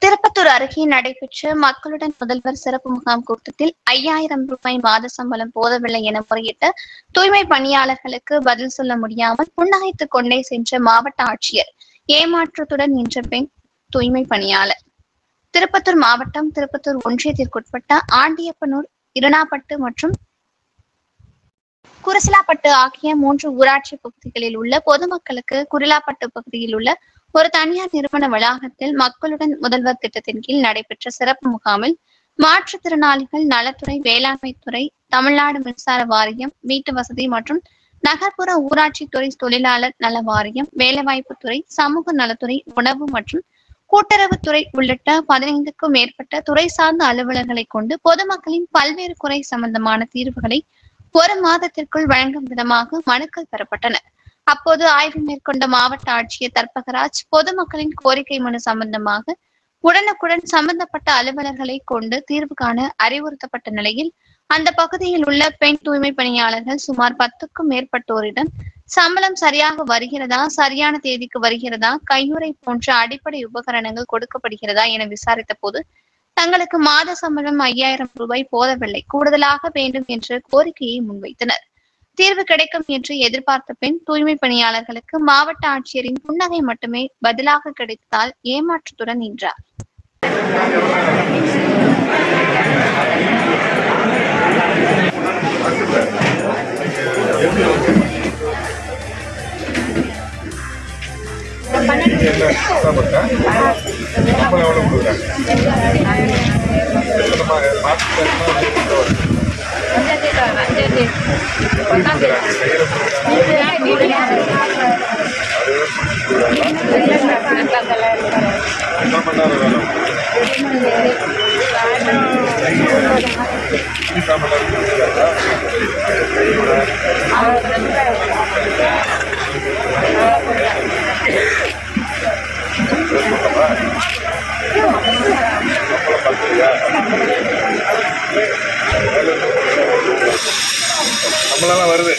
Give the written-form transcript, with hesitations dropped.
திருப்பத்தூர் அருகே நடைபெற்ற மக்களுடன் முதல்வர் சிறப்பு முகாம் கூட்டத்தில் 5000 ரூபாய் மாத சம்பளம் போதவில்லை என முறையிட்ட தூய்மை பணியாளர்களுக்கு பதில் சொல்ல முடியாமல் புன்னகைத்துக் கொண்டே சென்ற மாவட்ட ஆட்சியர். ஏமாற்றத்துடன் நின்ற பெண் தூய்மை பணியாளர். திருப்பத்தூர் மாவட்டம் திருப்பத்தூர் ஒன்றியத்திற்குட்பட்ட ஆண்டியப்பனூர், இரணாப்பட்டு மற்றும் குருசிலாப்பட்டு ஆகிய 3 ஊராட்சி பகுதிகளில் உள்ள பொதுமக்களுக்கு குருலாப்பட்டு பகுதியில் உள்ள ஒரு தனியார் நிறுவன வளாகத்தில் மக்களுடன் முதல்வர் திட்டத்தின் கீழ் நடைபெற்ற சிறப்பு முகாமில் மாற்றுத்திறனாளிகள் நலத்துறை, வேளாண்மைத்துறை, தமிழ்நாடு மின்சார வாரியம், வீட்டு வசதி மற்றும் நகர்ப்புற ஊராட்சி துறை, தொழிலாளர் நல வாரியம், வேலைவாய்ப்புத்துறை, சமூக நலத்துறை, உணவு மற்றும் கூட்டுறவுத்துறை உள்ளிட்ட 15க்கும் மேற்பட்ட துறை சார்ந்த அலுவலர்களை கொண்டு பொதுமக்களின் பல்வேறு குறை சம்பந்தமான தீர்வுகளை 1 மாதத்திற்குள் வழங்கும் விதமாக மனுக்கள் பெறப்பட்டன. அப்போது ஆய்வு மேற்கொண்ட மாவட்ட ஆட்சியர் தர்பகராஜ், பொதுமக்களின் கோரிக்கை மனு சம்பந்தமாக உடனுக்குடன் சம்பந்தப்பட்ட அலுவலர்களை கொண்டு தீர்வு காண அறிவுறுத்தப்பட்ட நிலையில், அந்த பகுதியில் உள்ள பெண் தூய்மை பணியாளர்கள் சுமார் 10க்கும் மேற்பட்டோரிடம் சம்பளம் சரியாக வருகிறதா, சரியான தேதிக்கு வருகிறதா, கையுறை போன்ற அடிப்படை உபகரணங்கள் கொடுக்கப்படுகிறதா என விசாரித்த போது தங்களுக்கு மாத சம்பளம் 5000 ரூபாய் போதவில்லை, கூடுதலாக வேண்டும் என்ற கோரிக்கையை முன்வைத்தனர். தீர்வு கிடைக்கும் என்று எதிர்பார்த்த பெண் தூய்மை பணியாளர்களுக்கு மாவட்ட ஆட்சியரின் புன்னகை மட்டுமே பதிலாக கிடைத்ததால் ஏமாற்றத்துடன் நின்றார். நம்மளால வருது.